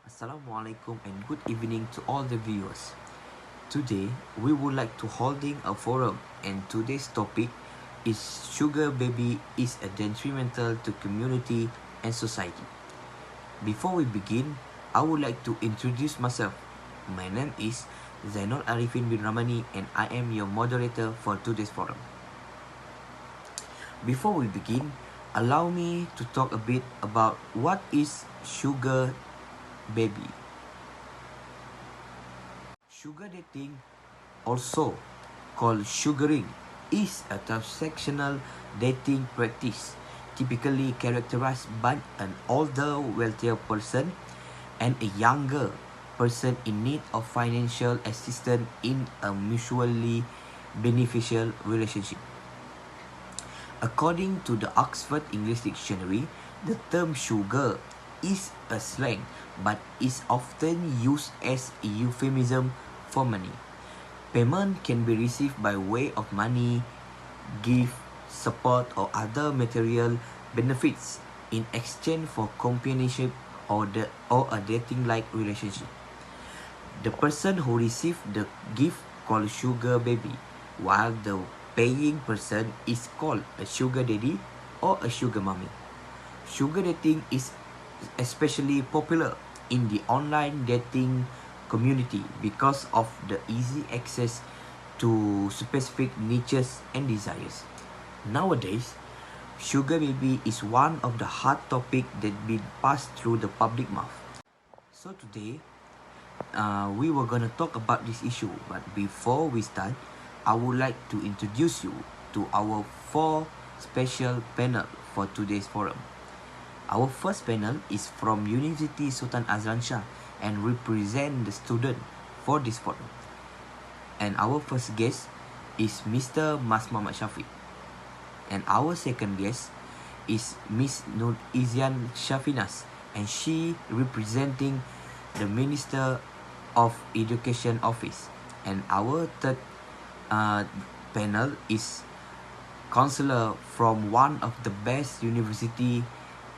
Assalamualaikum and good evening to all the viewers. Today we would like to holding a forum and today's topic is sugar baby is a detrimental to community and society. Before we begin, I would like to introduce myself. My name is ZAINUL ARIFFIN bin RAMANI and I am your moderator for today's forum. Before we begin, allow me to talk a bit about what is sugar baby. Sugar dating, also called sugaring, is a transactional dating practice typically characterized by an older, wealthier person and a younger person in need of financial assistance in a mutually beneficial relationship. According to the Oxford English Dictionary, the term sugar is a slang but is often used as a euphemism for money. Payment can be received by way of money, gift, support or other material benefits in exchange for companionship or a dating-like relationship. The person who received the gift called sugar baby, while the paying person is called a sugar daddy or a sugar mommy. Sugar dating is especially popular in the online dating community because of the easy access to specific niches and desires. Nowadays, sugar baby is one of the hot topics that been passed through the public mouth. So today, we were gonna talk about this issue, but before we start, I would like to introduce you to our 4 special panel for today's forum. Our first panel is from University Sultan Azlan Shah and represent the student for this forum. And our first guest is Mr. Mas Muhammad Shafiq. And our second guest is Miss Nur IZYAN SHAFINAZ, and she representing the Minister of Education Office. And our third panel is counselor from one of the best university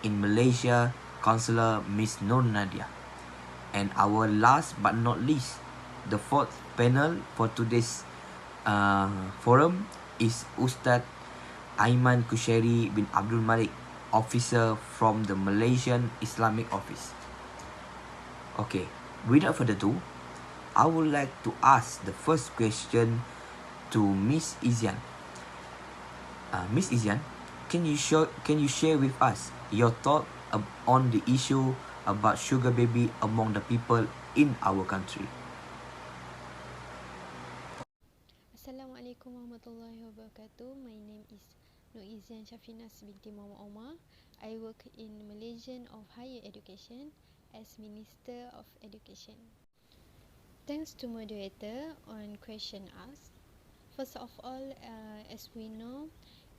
in Malaysia, Counselor Miss Nur NADIAH. And our last but not least, the fourth panel for today's forum is Ustaz Aiman Qusyairi bin Abdul Malik, officer from the Malaysian Islamic Office. Okay, without further ado, I would like to ask the first question to Miss IZYAN. Miss IZYAN, can you share with us your thought on the issue about sugar baby among the people in our country? Assalamualaikum warahmatullahi wabarakatuh. My name is Nur IZYAN SHAFINAZ binti Muhammad OMAR. I work in Malaysian of Higher Education as Minister of Education. Thanks to moderator on question asked. First of all, as we know,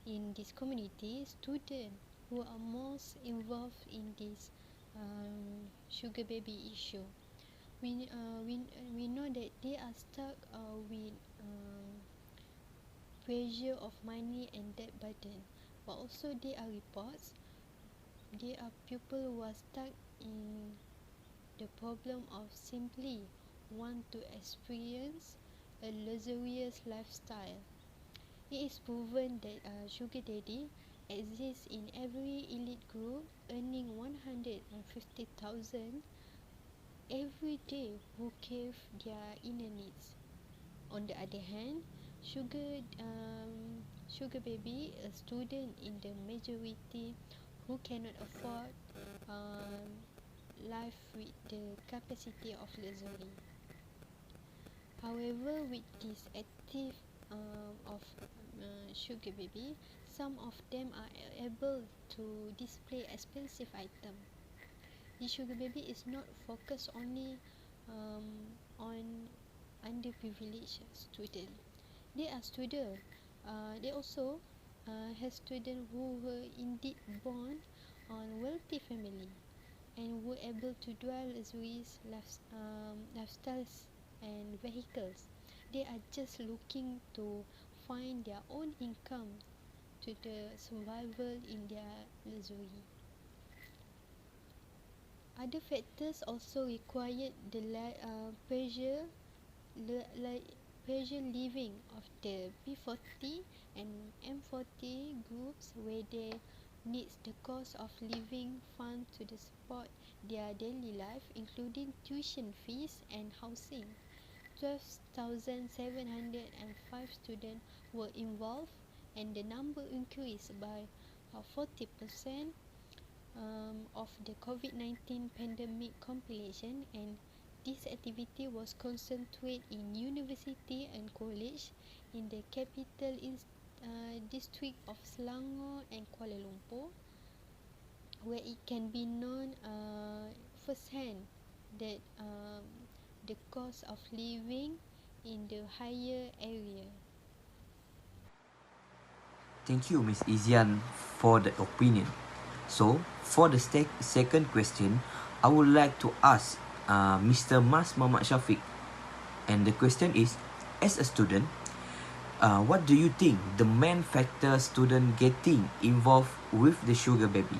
in this community, students who are most involved in this sugar baby issue, we know that they are stuck with pressure of money and debt burden, but also there are reports there are people who are stuck in the problem of simply want to experience a luxurious lifestyle. It is proven that sugar daddy exists in every elite group earning 150,000 every day who cave their inner needs. On the other hand, sugar baby, a student in the majority who cannot afford life with the capacity of luxury. However, with this active of sugar baby, some of them are able to display expensive item. The sugar baby is not focused only on underprivileged students. They are students. They also have students who were indeed born on wealthy family and were able to dwell luxurious lifestyles and vehicles. They are just looking to find their own income to the survival in their luxury. Other factors also required the pressure living of the B40 and M40 groups, where they needs the cost of living fund to support their daily life, including tuition fees and housing. 12,705 students were involved, and the number increased by 40% of the COVID-19 pandemic compilation, and this activity was concentrated in university and college in the capital district of Selangor and Kuala Lumpur, where it can be known firsthand that the cost of living in the higher area. Thank you, Ms. Izyan, for the opinion. So, for the second question, I would like to ask Mr. Mas Muhammad Shafiq. And the question is, as a student, what do you think the main factor student getting involved with the sugar baby?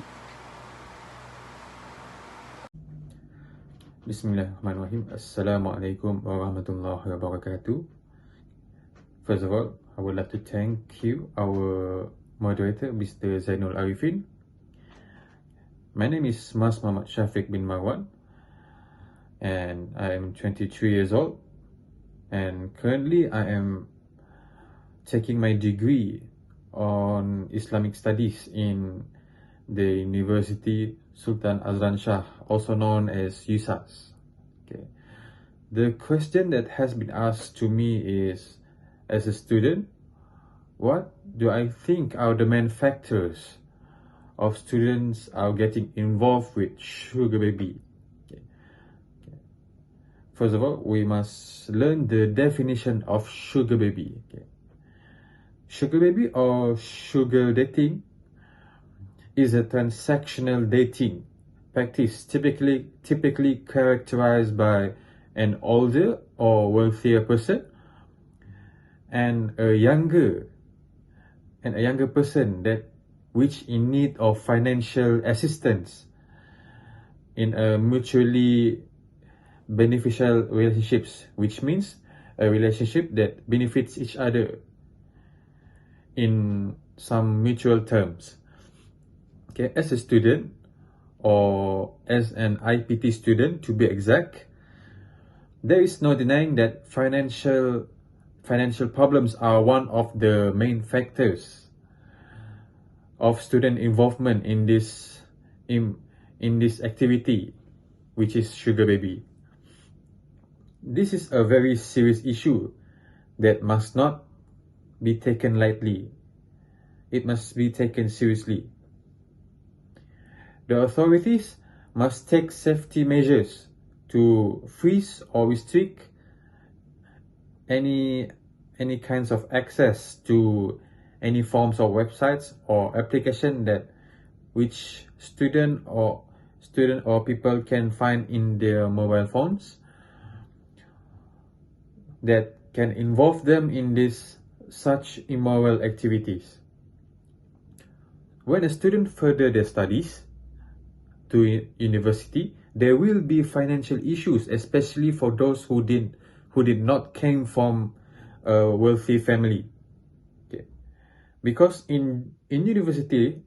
Bismillahirrahmanirrahim. Assalamualaikum warahmatullahi wabarakatuh. First of all, I would like to thank you, our moderator, Mr. ZAINUL ARIFFIN. My name is Mas Muhammad Shafiq bin Marwan, and I am 23 years old, and currently I am taking my degree on Islamic studies in the University Sultan Azlan Shah, also known as USAS. Okay. The question that has been asked to me is, as a student, what do I think are the main factors of students are getting involved with sugar baby? Okay. Okay. First of all, we must learn the definition of sugar baby. Okay. Sugar baby or sugar dating is a transactional dating practice typically characterized by an older or wealthier person and a younger person that which in need of financial assistance in a mutually beneficial relationships, which means a relationship that benefits each other in some mutual terms. Okay, as a student, or as an IPT student to be exact, there is no denying that financial problems are one of the main factors of student involvement in this activity, which is sugar baby. This is a very serious issue that must not be taken lightly. It must be taken seriously. The authorities must take safety measures to freeze or restrict any kinds of access to any forms of websites or application that which student or people can find in their mobile phones that can involve them in such immoral activities. When a student further their studies to university, there will be financial issues, especially for those who did not came from a wealthy family. Okay. Because in university,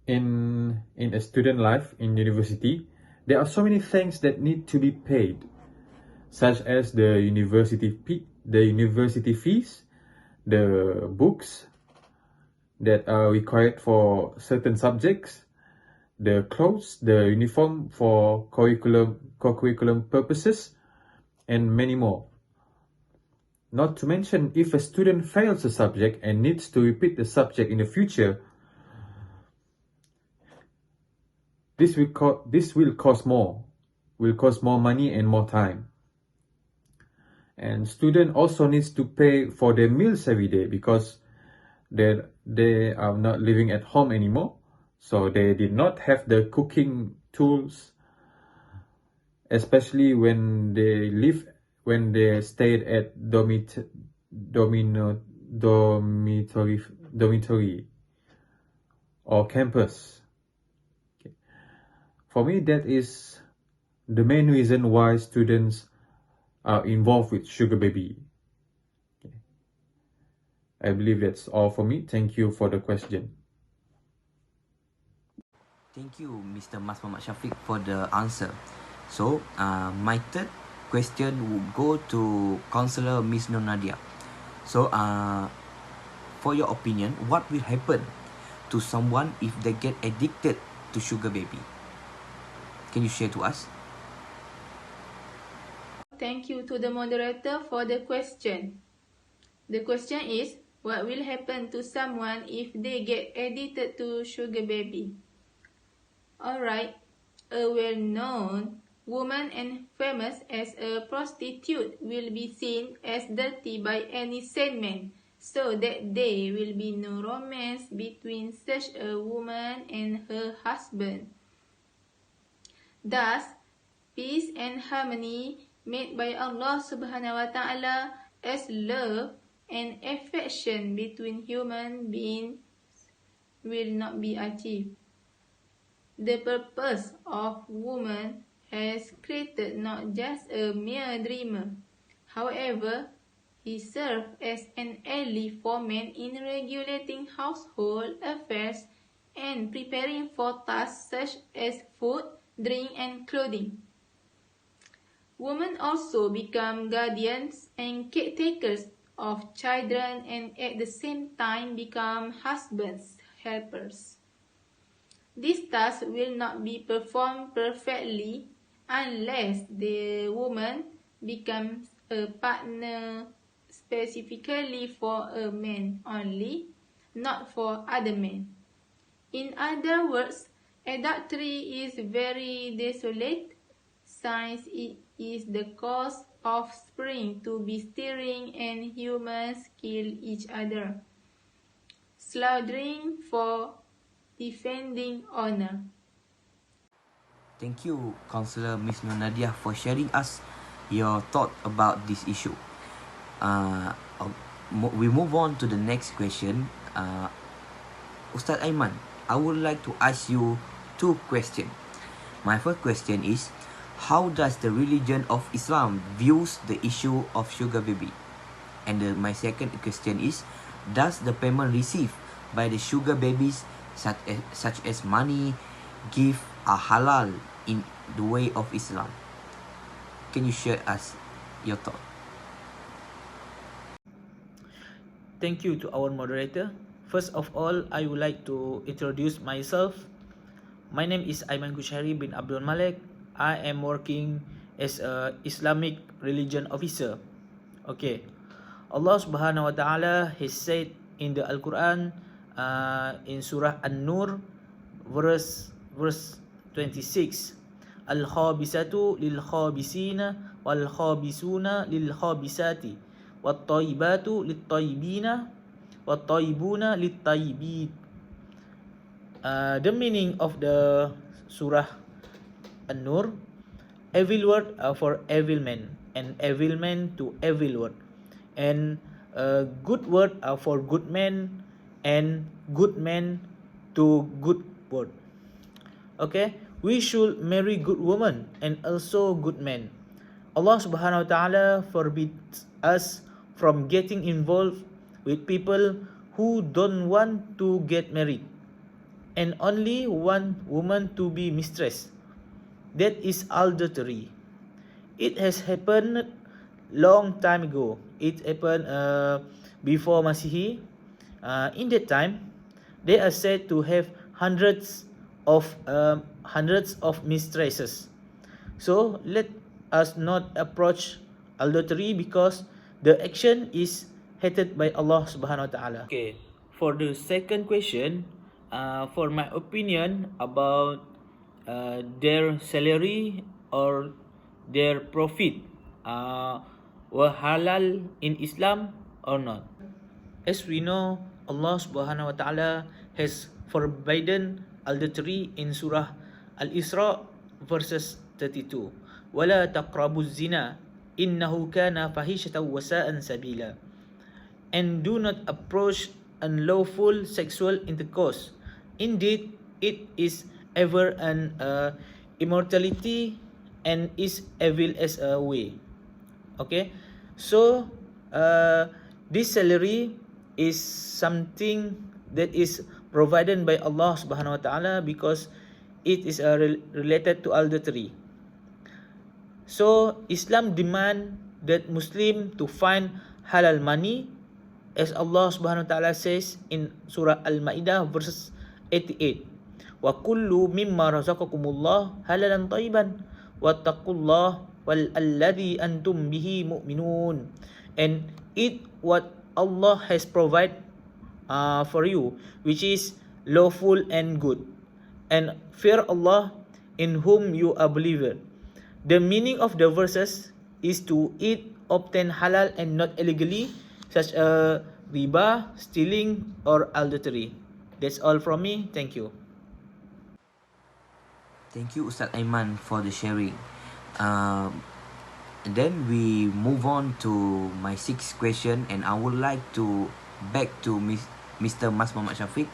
in a student life in university, there are so many things that need to be paid, such as the university fees, the books that are required for certain subjects, the clothes, the uniform for co-curriculum purposes, and many more. Not to mention, if a student fails a subject and needs to repeat the subject in the future, this will cost more money and more time. And student also needs to pay for their meals every day because they are not living at home anymore. So they did not have the cooking tools, especially when they stayed at dormitory or campus. Okay. For me, that is the main reason why students are involved with sugar baby. Okay. I believe that's all for me. Thank you for the question. Thank you, Mr. Mas Muhammad Shafiq, for the answer. So, my third question will go to Counselor Miss Nadiah. So, for your opinion, what will happen to someone if they get addicted to sugar baby? Can you share to us? Thank you to the moderator for the question. The question is, what will happen to someone if they get addicted to sugar baby? Alright, a well-known woman and famous as a prostitute will be seen as dirty by any sane man, so that there will be no romance between such a woman and her husband. Thus, peace and harmony made by Allah subhanahu wa ta'ala as love and affection between human beings will not be achieved. The purpose of woman has created not just a mere dreamer. However, he served as an ally for men in regulating household affairs and preparing for tasks such as food, drink, and clothing. Women also become guardians and caretakers of children and at the same time become husbands' helpers. This task will not be performed perfectly unless the woman becomes a partner specifically for a man only, not for other men. In other words, adultery is very desolate, since it is the cause of offspring to be stealing and humans kill each other, slaughtering for defending honor. Thank you, Counselor Miss Nadiah, for sharing us your thought about this issue. We move on to the next question. Ustaz Aiman, I would like to ask you two questions. My first question is, how does the religion of Islam views the issue of sugar baby? And my second question is, does the payment received by the sugar babies such as money, gift, are halal in the way of Islam? Can you share us your thought? Thank you to our moderator. First of all, I would like to introduce myself. My name is Aiman Qusyairi bin Abdul Malek. I am working as a Islamic religion officer. Okay. Allah Subhanahu wa Ta'ala has said in the Al-Quran, in Surah An-Nur, verse 26, Al-Khabisatu lil-Khabisina wal-Khabisuna lil-Khabisati wat-Tayyibatu lit-Tayyibina wat-Tayyibuna lit-Tayyibin. The meaning of the Surah An-Nur, evil word for evil man, and evil man to evil word, and good word for good man, and good man to good word. Okay, we should marry good woman and also good men. Allah Subhanahu wa Ta'ala forbids us from getting involved with people who don't want to get married and only one woman to be mistress. That is adultery. It has happened long time ago. It happened before Masihi. In that time, they are said to have hundreds of mistresses. So let us not approach adultery because the action is hated by Allah Subhanahu wa Ta'ala. Okay, for the second question, for my opinion about their salary or their profit were halal in Islam or not. As we know, Allah Subhanahu wa Ta'ala has forbidden adultery in Surah Al-Isra verses 32. وَلَا تَقْرَبُوا الزِّنَا إِنَّهُ كَانَ فَحِيشَةً وَسَاءً سَبِيلًا. And do not approach unlawful sexual intercourse. Indeed, it is ever an immortality and is evil as a way. Okay, so this salary is something that is provided by Allah Subhanahu Wa Taala because it is related to adultery. So Islam demand that Muslim to find halal money, as Allah Subhanahu Wa Taala says in Surah Al-Ma'idah verses 88. Wa kullu mimma razaqakumullah halalan tayyiban wattaqullah wal alladhi antum bihi mu'minun, and eat what Allah has provided for you, which is lawful and good, and fear Allah in whom you are believer. The meaning of the verses is to eat obtain halal and not illegally, such as riba, stealing, or adultery. That's all from me. Thank you. Thank you, Ustaz Aiman, for the sharing. And then we move on to my sixth question, and I would like to back to Mr. Mas Muhammad Shafiq.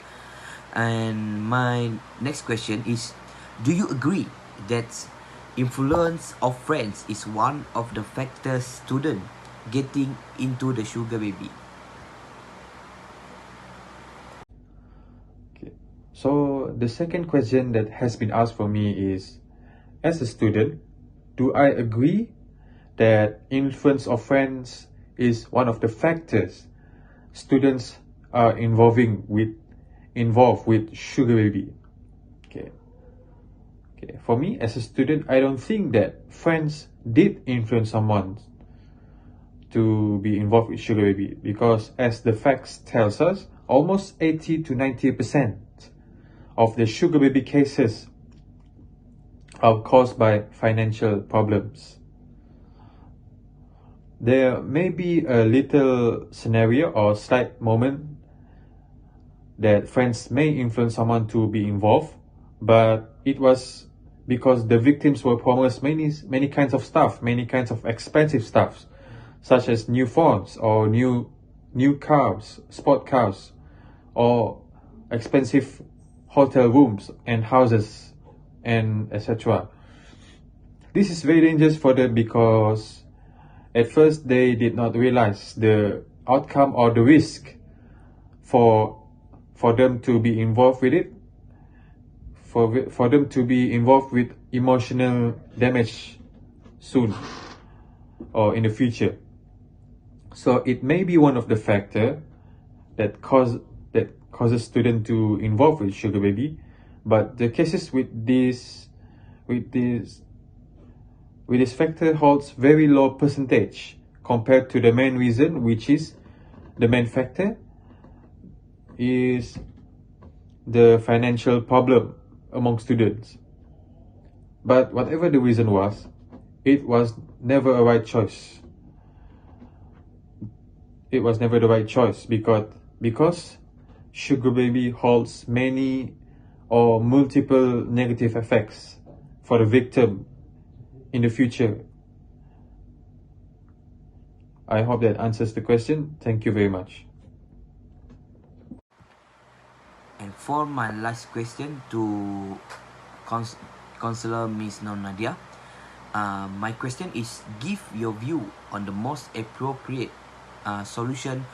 And my next question is, do you agree that influence of friends is one of the factors student getting into the sugar baby? Okay. So the second question that has been asked for me is, as a student, do I agree that influence of friends is one of the factors students are involved with sugar baby? Okay. For me, as a student, I don't think that friends did influence someone to be involved with sugar baby, because as the facts tells us, almost 80 to 90% of the sugar baby cases are caused by financial problems. There may be a little scenario or slight moment that friends may influence someone to be involved, but it was because the victims were promised many kinds of stuff, many kinds of expensive stuff, such as new phones or new cars, sport cars, or expensive hotel rooms and houses, and etc. This is very dangerous for them because at first they did not realize the outcome or the risk for them to be involved with it, for them to be involved with emotional damage soon or in the future. So it may be one of the factor that causes student to involve with sugar baby, but the cases with this factor holds very low percentage compared to the main reason, which is the main factor is the financial problem among students. But whatever the reason was, it was never a right choice. It was never the right choice because sugar baby holds many or multiple negative effects for the victim in the future. I hope that answers the question. Thank you very much. And for my last question to Counselor Ms. Nadia, my question is, give your view on the most appropriate solution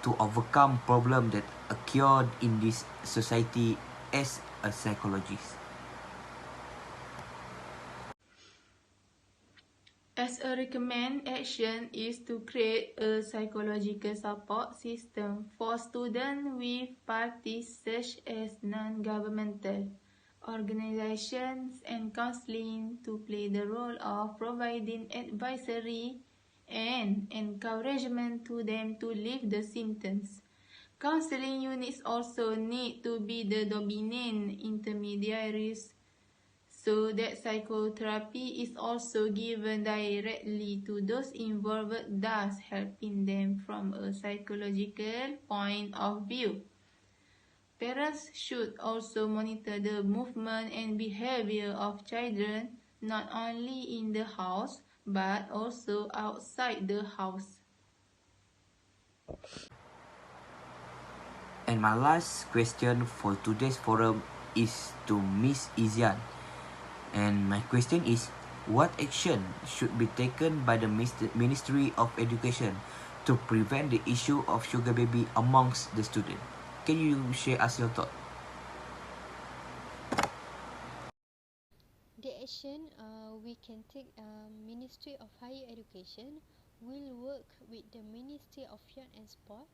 to overcome problem that occurred in this society as a psychologist. As a recommended action is to create a psychological support system for students with parties such as non-governmental organizations and counseling to play the role of providing advisory and encouragement to them to leave the symptoms. Counseling units also need to be the dominant intermediaries so that psychotherapy is also given directly to those involved, thus helping them from a psychological point of view. Parents should also monitor the movement and behavior of children, not only in the house, but also outside the house. And my last question for today's forum is to Miss IZYAN. And my question is, what action should be taken by the Ministry of Education to prevent the issue of sugar baby amongst the student? Can you share us your thought? The action we can take, Ministry of Higher Education will work with the Ministry of Youth and Sport,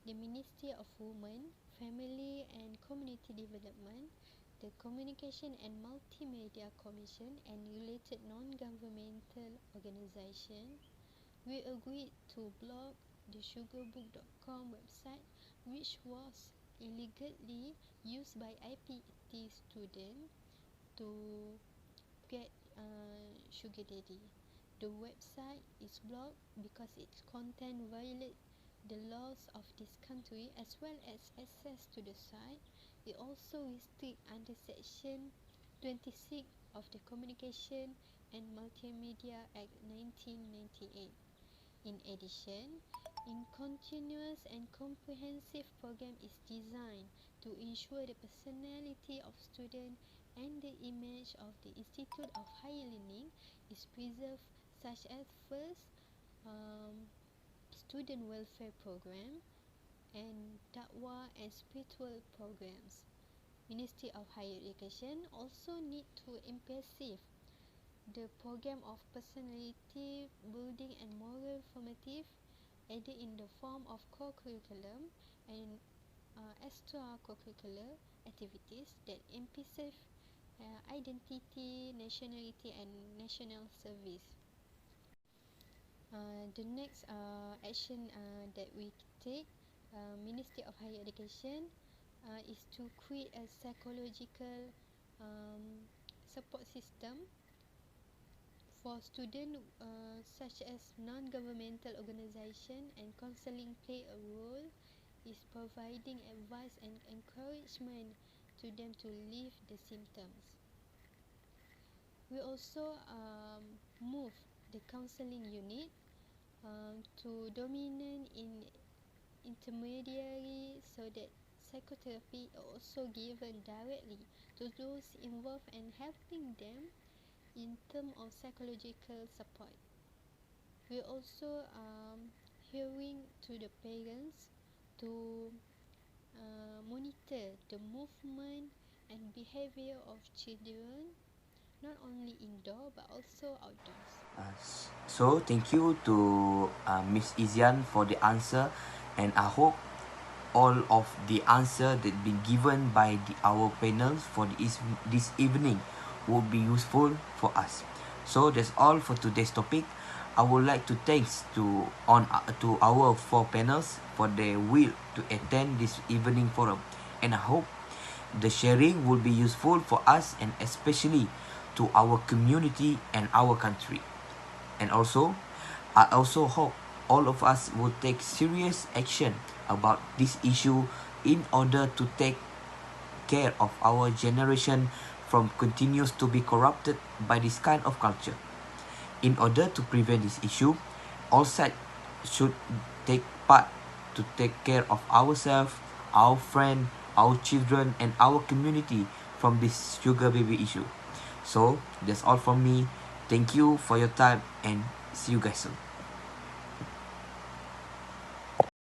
the Ministry of Women, Family and Community Development, the Communication and Multimedia Commission and related non-governmental organizations. We agreed to block the sugarbook.com website, which was illegally used by IPT students to get sugar daddy. The website is blocked because its content violates the laws of this country as well as access to the site. It also restricts under Section 26 of the Communication and Multimedia Act 1998. In addition, a continuous and comprehensive program is designed to ensure the personality of students and the image of the Institute of Higher Learning is preserved, such as first, student welfare program and Dakwah and spiritual programs. Ministry of Higher Education also need to impressive the program of personality building and moral formative added in the form of core curriculum and extracurricular activities that emphasize identity, nationality and national service. The next action that we take, Ministry of Higher Education, is to create a psychological support system for students, such as non-governmental organization and counseling play a role is providing advice and encouragement to them to live the symptoms. We also move the counseling unit to dominant in intermediary so that psychotherapy is also given directly to those involved and helping them in terms of psychological support. We also hearing to the parents to monitor the movement and behavior of children, not only indoor but also outdoors. So thank you to Miss IZYAN for the answer, and I hope all of the answer that been given by our panels for this evening will be useful for us. So that's all for today's topic. I would like to thanks to our 4 panels for their will to attend this evening forum, and I hope the sharing will be useful for us and especially to our community and our country. And also, I also hope all of us will take serious action about this issue in order to take care of our generation from continues to be corrupted by this kind of culture. In order to prevent this issue, all sides should take part to take care of ourselves, our friends, our children, and our community from this sugar baby issue. So that's all from me. Thank you for your time and see you guys soon.